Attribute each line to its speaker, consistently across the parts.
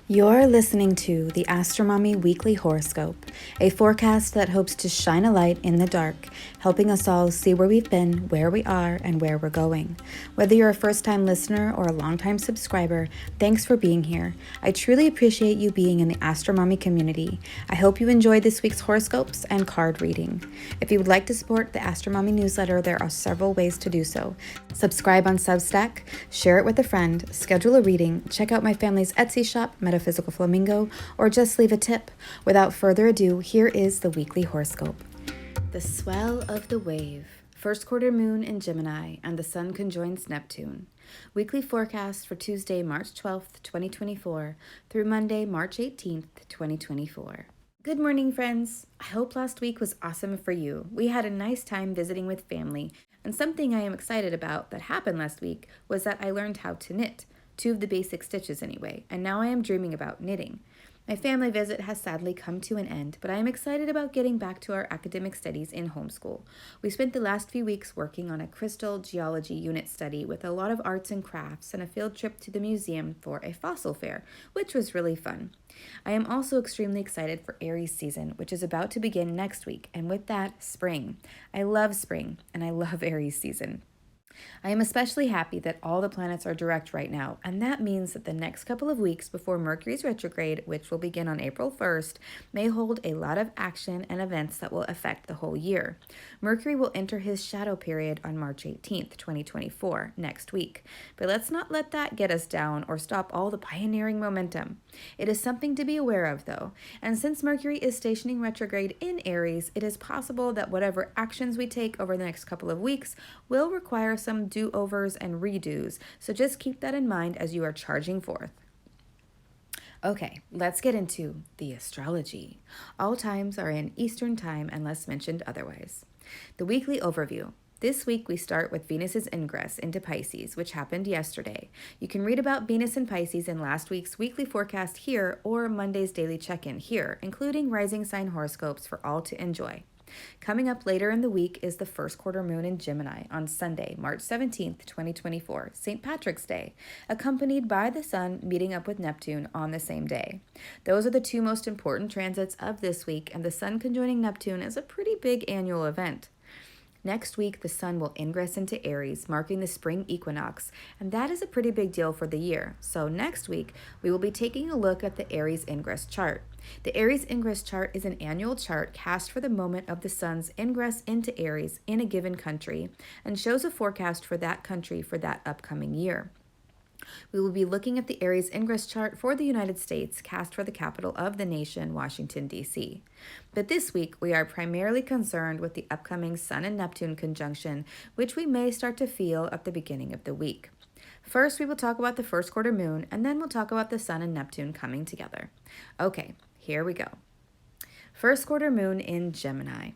Speaker 1: You're listening to the AstroMommy Weekly Horoscope, a forecast that hopes to shine a light in the dark, helping us all see where we've been, where we are, and where we're going. Whether you're a first-time listener or a long-time subscriber, thanks for being here. I truly appreciate you being in the AstroMommy community. I hope you enjoyed this week's horoscopes and card reading. If you would like to support the AstroMommy Newsletter, there are several ways to do so. Subscribe on Substack, share it with a friend, schedule a reading, check out my family's Etsy shop, Metaphysical Flamingo, or just leave a tip. Without further ado, here is the weekly horoscope. The swell of the wave. First quarter moon in Gemini and the sun conjoins Neptune. Weekly forecast for Tuesday, March 12th, 2024 through Monday, March 18th, 2024. Good morning, friends. I hope last week was awesome for you. We had a nice time visiting with family, and something I am excited about that happened last week was that I learned how to knit. 2 of the basic stitches anyway, and now I am dreaming about knitting. My family visit has sadly come to an end, but I am excited about getting back to our academic studies in homeschool. We spent the last few weeks working on a crystal geology unit study with a lot of arts and crafts and a field trip to the museum for a fossil fair, which was really fun. I am also extremely excited for Aries season, which is about to begin next week, and with that, spring. I love spring, and I love Aries season. I am especially happy that all the planets are direct right now, and that means that the next couple of weeks before Mercury's retrograde, which will begin on April 1st, may hold a lot of action and events that will affect the whole year. Mercury will enter his shadow period on March 18th, 2024, next week. But let's not let that get us down or stop all the pioneering momentum. It is something to be aware of, though, and since Mercury is stationing retrograde in Aries, it is possible that whatever actions we take over the next couple of weeks will require some do-overs and redos, so just keep that in mind as you are charging forth. Okay, let's get into the astrology. All times are in Eastern Time unless mentioned otherwise. The weekly overview. This week we start with Venus's ingress into Pisces, which happened yesterday. You can read about Venus and Pisces in last week's weekly forecast here or Monday's daily check-in here, including rising sign horoscopes for all to enjoy. Coming up later in the week is the first quarter moon in Gemini on Sunday, March 17th, 2024, St. Patrick's Day, accompanied by the sun meeting up with Neptune on the same day. Those are the 2 most important transits of this week, and the sun conjoining Neptune is a pretty big annual event. Next week, the sun will ingress into Aries, marking the spring equinox, and that is a pretty big deal for the year. So next week, we will be taking a look at the Aries ingress chart. The Aries ingress chart is an annual chart cast for the moment of the sun's ingress into Aries in a given country and shows a forecast for that country for that upcoming year. We will be looking at the Aries ingress chart for the United States, cast for the capital of the nation, Washington, D.C. But this week, we are primarily concerned with the upcoming Sun and Neptune conjunction, which we may start to feel at the beginning of the week. First, we will talk about the first quarter moon, and then we'll talk about the Sun and Neptune coming together. Okay, here we go. First quarter moon in Gemini.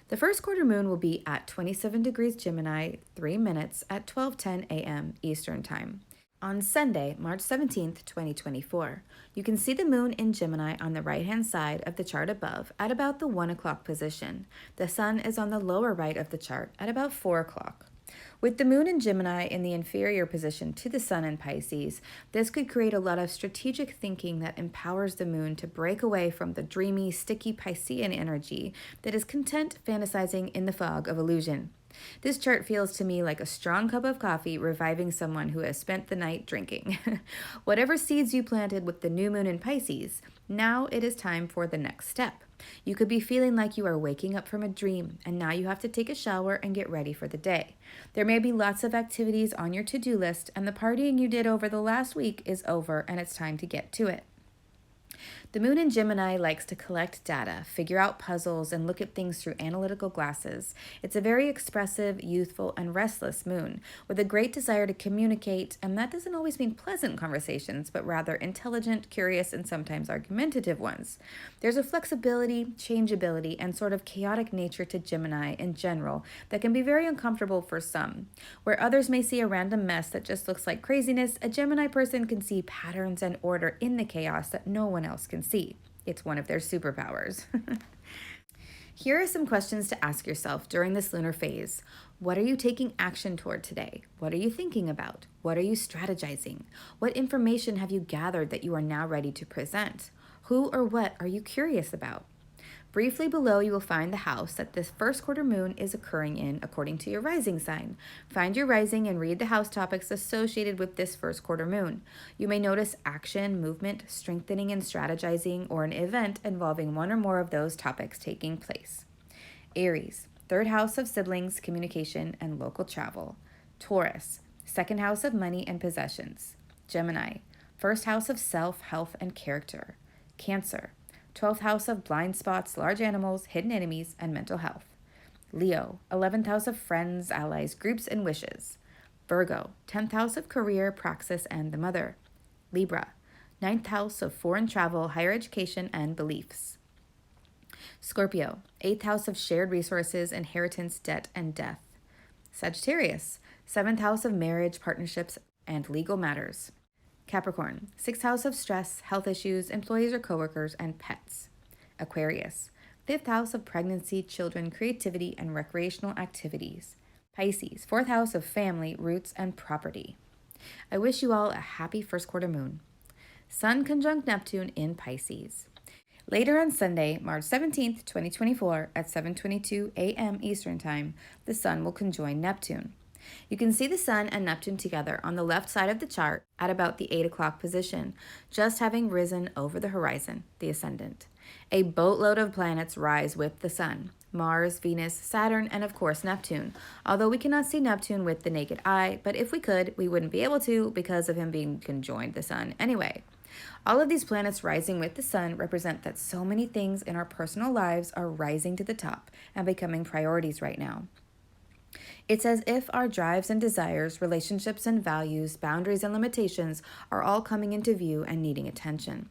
Speaker 1: The first quarter moon will be at 27 degrees Gemini, 3 minutes at 12:10 a.m. Eastern Time. On Sunday, March 17th, 2024, you can see the moon in Gemini on the right-hand side of the chart above at about the 1 o'clock position. The sun is on the lower right of the chart at about 4 o'clock. With the moon in Gemini in the inferior position to the sun in Pisces, this could create a lot of strategic thinking that empowers the moon to break away from the dreamy, sticky Piscean energy that is content fantasizing in the fog of illusion. This chart feels to me like a strong cup of coffee reviving someone who has spent the night drinking. Whatever seeds you planted with the new moon in Pisces, now it is time for the next step. You could be feeling like you are waking up from a dream, and now you have to take a shower and get ready for the day. There may be lots of activities on your to-do list, and the partying you did over the last week is over, and it's time to get to it. The moon in Gemini likes to collect data, figure out puzzles, and look at things through analytical glasses. It's a very expressive, youthful, and restless moon, with a great desire to communicate, and that doesn't always mean pleasant conversations, but rather intelligent, curious, and sometimes argumentative ones. There's a flexibility, changeability, and sort of chaotic nature to Gemini in general that can be very uncomfortable for some. Where others may see a random mess that just looks like craziness, a Gemini person can see patterns and order in the chaos that no one else can see. It's one of their superpowers. Here are some questions to ask yourself during this lunar phase. What are you taking action toward today? What are you thinking about? What are you strategizing? What information have you gathered that you are now ready to present? Who or what are you curious about? Briefly below, you will find the house that this first quarter moon is occurring in according to your rising sign. Find your rising and read the house topics associated with this first quarter moon. You may notice action, movement, strengthening and strategizing, or an event involving one or more of those topics taking place. Aries, third house of siblings, communication, and local travel. Taurus, second house of money and possessions. Gemini, first house of self, health, and character. Cancer, 12th house of blind spots, large animals, hidden enemies, and mental health. Leo, 11th house of friends, allies, groups, and wishes. Virgo, 10th house of career, praxis, and the mother. Libra, 9th house of foreign travel, higher education, and beliefs. Scorpio, 8th house of shared resources, inheritance, debt, and death. Sagittarius, 7th house of marriage, partnerships, and legal matters. Capricorn, 6th house of stress, health issues, employees or coworkers, and pets. Aquarius, 5th house of pregnancy, children, creativity, and recreational activities. Pisces, 4th house of family, roots, and property. I wish you all a happy first quarter moon. Sun conjunct Neptune in Pisces. Later on Sunday, March 17th, 2024, at 7:22 a.m. Eastern Time, the Sun will conjoin Neptune. You can see the Sun and Neptune together on the left side of the chart at about the 8 o'clock position, just having risen over the horizon, the ascendant. A boatload of planets rise with the Sun: Mars, Venus, Saturn, and of course Neptune, although we cannot see Neptune with the naked eye, but if we could, we wouldn't be able to because of him being conjoined the Sun anyway. All of these planets rising with the Sun represent that so many things in our personal lives are rising to the top and becoming priorities right now. It's as if our drives and desires, relationships and values, boundaries and limitations are all coming into view and needing attention.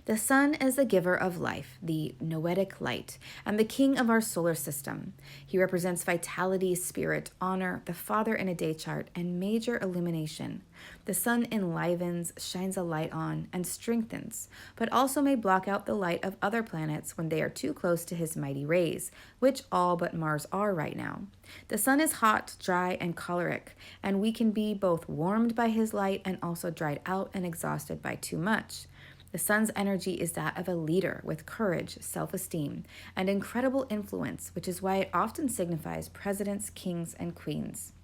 Speaker 1: The Sun is the giver of life, the noetic light, and the king of our solar system. He represents vitality, spirit, honor, the father in a day chart, and major illumination. The Sun enlivens, shines a light on, and strengthens, but also may block out the light of other planets when they are too close to his mighty rays, which all but Mars are right now. The Sun is hot, dry, and choleric, and we can be both warmed by his light and also dried out and exhausted by too much. The Sun's energy is that of a leader with courage, self-esteem, and incredible influence, which is why it often signifies presidents, kings, and queens.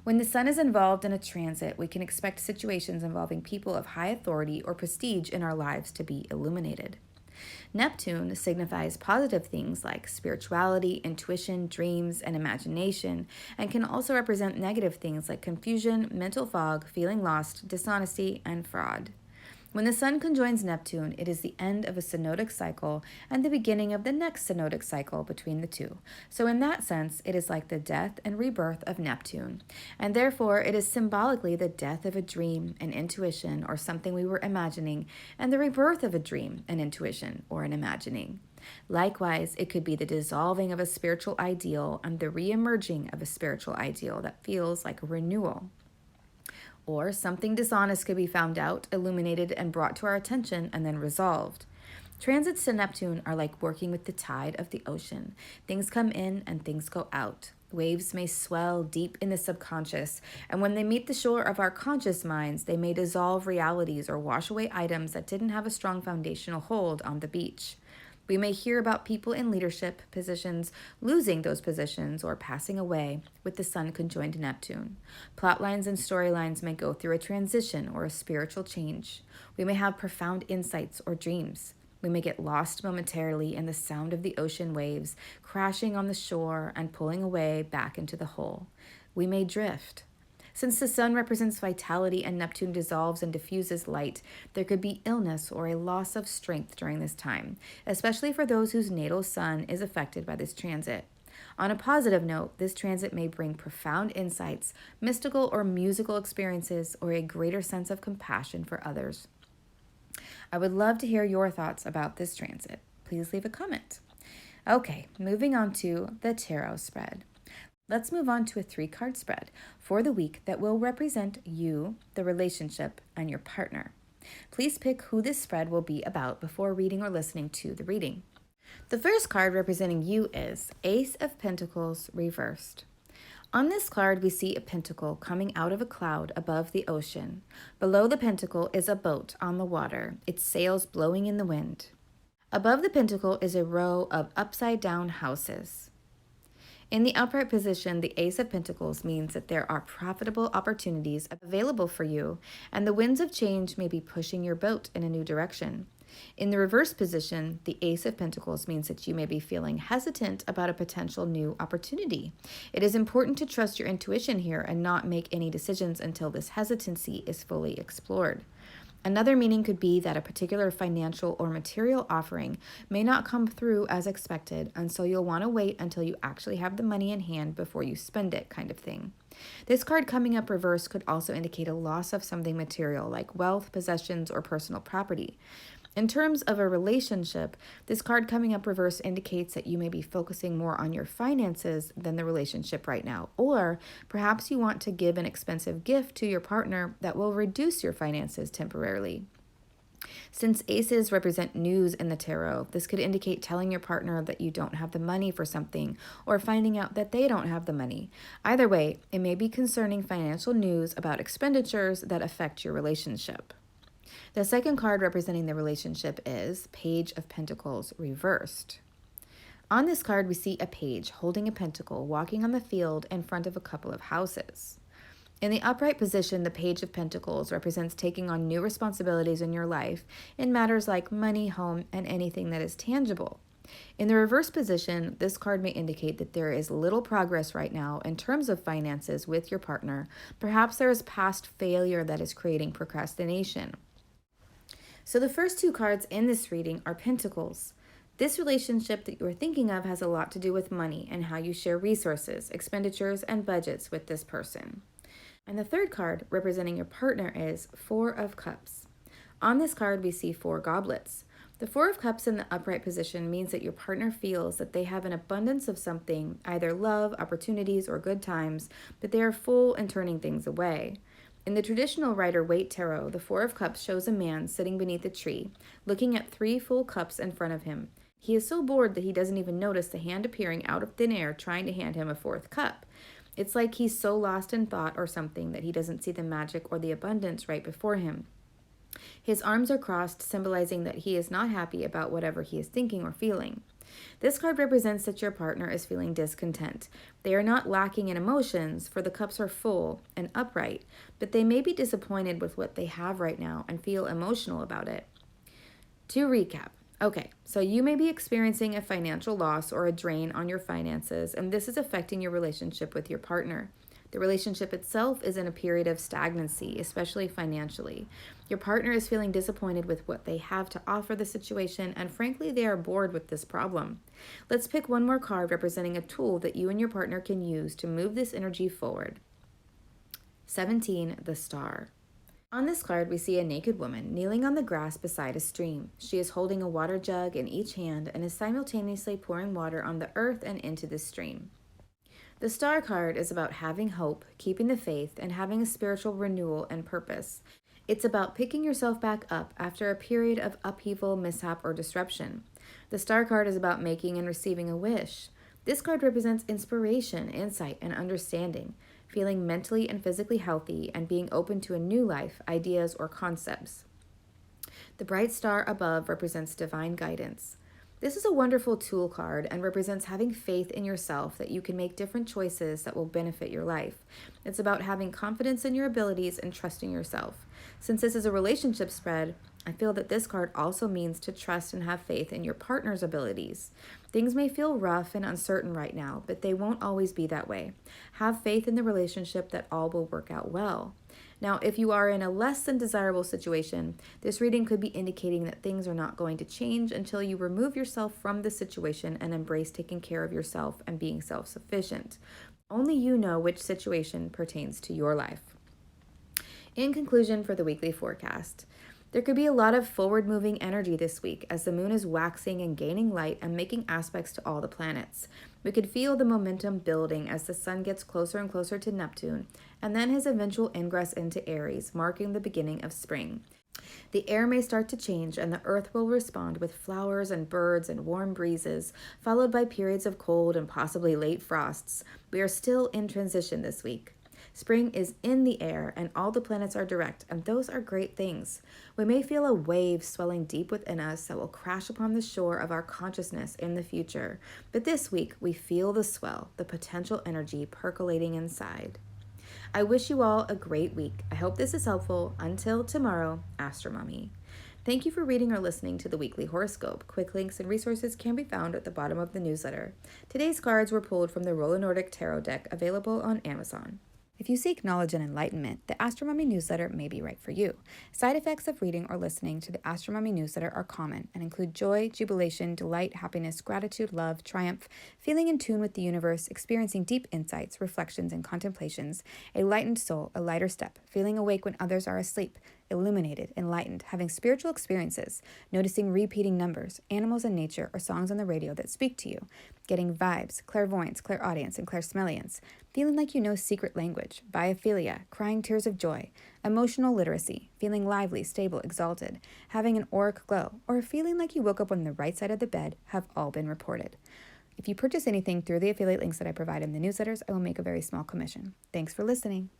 Speaker 1: When the Sun is involved in a transit, we can expect situations involving people of high authority or prestige in our lives to be illuminated. Neptune signifies positive things like spirituality, intuition, dreams, and imagination, and can also represent negative things like confusion, mental fog, feeling lost, dishonesty, and fraud. When the Sun conjoins Neptune, it is the end of a synodic cycle and the beginning of the next synodic cycle between the two. So in that sense, it is like the death and rebirth of Neptune, and therefore it is symbolically the death of a dream, an intuition, or something we were imagining, and the rebirth of a dream, an intuition, or an imagining. Likewise, it could be the dissolving of a spiritual ideal and the re-emerging of a spiritual ideal that feels like a renewal. Or something dishonest could be found out, illuminated, and brought to our attention, and then resolved. Transits to Neptune are like working with the tide of the ocean. Things come in and things go out. Waves may swell deep in the subconscious, and when they meet the shore of our conscious minds, they may dissolve realities or wash away items that didn't have a strong foundational hold on the beach. We may hear about people in leadership positions losing those positions or passing away with the Sun conjoined Neptune. Plotlines and storylines may go through a transition or a spiritual change. We may have profound insights or dreams. We may get lost momentarily in the sound of the ocean waves crashing on the shore and pulling away back into the whole. We may drift. Since the Sun represents vitality and Neptune dissolves and diffuses light, there could be illness or a loss of strength during this time, especially for those whose natal Sun is affected by this transit. On a positive note, this transit may bring profound insights, mystical or musical experiences, or a greater sense of compassion for others. I would love to hear your thoughts about this transit. Please leave a comment. Okay, moving on to the tarot spread. Let's move on to a 3-card spread for the week that will represent you, the relationship, and your partner. Please pick who this spread will be about before reading or listening to the reading. The first card representing you is Ace of Pentacles reversed. On this card, we see a pentacle coming out of a cloud above the ocean. Below the pentacle is a boat on the water, its sails blowing in the wind. Above the pentacle is a row of upside-down houses. In the upright position, the Ace of Pentacles means that there are profitable opportunities available for you, and the winds of change may be pushing your boat in a new direction. In the reverse position, the Ace of Pentacles means that you may be feeling hesitant about a potential new opportunity. It is important to trust your intuition here and not make any decisions until this hesitancy is fully explored. Another meaning could be that a particular financial or material offering may not come through as expected, and so you'll want to wait until you actually have the money in hand before you spend it, kind of thing. This card coming up reversed could also indicate a loss of something material like wealth, possessions, or personal property. In terms of a relationship, this card coming up reverse indicates that you may be focusing more on your finances than the relationship right now, or perhaps you want to give an expensive gift to your partner that will reduce your finances temporarily. Since aces represent news in the tarot, this could indicate telling your partner that you don't have the money for something or finding out that they don't have the money. Either way, it may be concerning financial news about expenditures that affect your relationship. The second card representing the relationship is Page of Pentacles reversed. On this card, we see a page holding a pentacle walking on the field in front of a couple of houses. In the upright position, the Page of Pentacles represents taking on new responsibilities in your life in matters like money, home, and anything that is tangible. In the reverse position, this card may indicate that there is little progress right now in terms of finances with your partner. Perhaps there is past failure that is creating procrastination. So the first two cards in this reading are Pentacles. This relationship that you are thinking of has a lot to do with money and how you share resources, expenditures, and budgets with this person. And the third card representing your partner is Four of Cups. On this card, we see four goblets. The Four of Cups in the upright position means that your partner feels that they have an abundance of something, either love, opportunities, or good times, but they are full and turning things away. In the traditional Rider-Waite tarot, the Four of Cups shows a man sitting beneath a tree, looking at three full cups in front of him. He is so bored that he doesn't even notice the hand appearing out of thin air trying to hand him a fourth cup. It's like he's so lost in thought or something that he doesn't see the magic or the abundance right before him. His arms are crossed, symbolizing that he is not happy about whatever he is thinking or feeling. This card represents that your partner is feeling discontent. They are not lacking in emotions, for the cups are full and upright, but they may be disappointed with what they have right now and feel emotional about it. To recap, okay, so you may be experiencing a financial loss or a drain on your finances, and this is affecting your relationship with your partner. The relationship itself is in a period of stagnancy, especially financially. Your partner is feeling disappointed with what they have to offer the situation, and frankly, they are bored with this problem. Let's pick one more card representing a tool that you and your partner can use to move this energy forward. 17, the Star. On this card, we see a naked woman kneeling on the grass beside a stream. She is holding a water jug in each hand and is simultaneously pouring water on the earth and into the stream. The Star card is about having hope, keeping the faith, and having a spiritual renewal and purpose. It's about picking yourself back up after a period of upheaval, mishap, or disruption. The Star card is about making and receiving a wish. This card represents inspiration, insight, and understanding, feeling mentally and physically healthy, and being open to a new life, ideas, or concepts. The bright star above represents divine guidance. This is a wonderful tool card and represents having faith in yourself that you can make different choices that will benefit your life. It's about having confidence in your abilities and trusting yourself. Since this is a relationship spread, I feel that this card also means to trust and have faith in your partner's abilities. Things may feel rough and uncertain right now, but they won't always be that way. Have faith in the relationship that all will work out well. Now, if you are in a less than desirable situation, this reading could be indicating that things are not going to change until you remove yourself from the situation and embrace taking care of yourself and being self-sufficient. Only you know which situation pertains to your life. In conclusion, for the weekly forecast, there could be a lot of forward-moving energy this week as the moon is waxing and gaining light and making aspects to all the planets. We could feel the momentum building as the sun gets closer and closer to Neptune, and then his eventual ingress into Aries, marking the beginning of spring. The air may start to change, and the earth will respond with flowers and birds and warm breezes, followed by periods of cold and possibly late frosts. We are still in transition this week. Spring is in the air, and all the planets are direct, and those are great things. We may feel a wave swelling deep within us that will crash upon the shore of our consciousness in the future. But this week, we feel the swell, the potential energy percolating inside. I wish you all a great week. I hope this is helpful. Until tomorrow, AstroMommy. Thank you for reading or listening to the weekly horoscope. Quick links and resources can be found at the bottom of the newsletter. Today's cards were pulled from the Roller Nordic Tarot deck, available on Amazon. If you seek knowledge and enlightenment, the AstroMommy Newsletter may be right for you. Side effects of reading or listening to the AstroMommy Newsletter are common and include joy, jubilation, delight, happiness, gratitude, love, triumph, feeling in tune with the universe, experiencing deep insights, reflections, and contemplations, a lightened soul, a lighter step, feeling awake when others are asleep, illuminated, enlightened, having spiritual experiences, noticing repeating numbers, animals in nature, or songs on the radio that speak to you, getting vibes, clairvoyance, clairaudience, and clairsmellience, feeling like you know secret language, biophilia, crying tears of joy, emotional literacy, feeling lively, stable, exalted, having an auric glow, or feeling like you woke up on the right side of the bed have all been reported. If you purchase anything through the affiliate links that I provide in the newsletters, I will make a very small commission. Thanks for listening.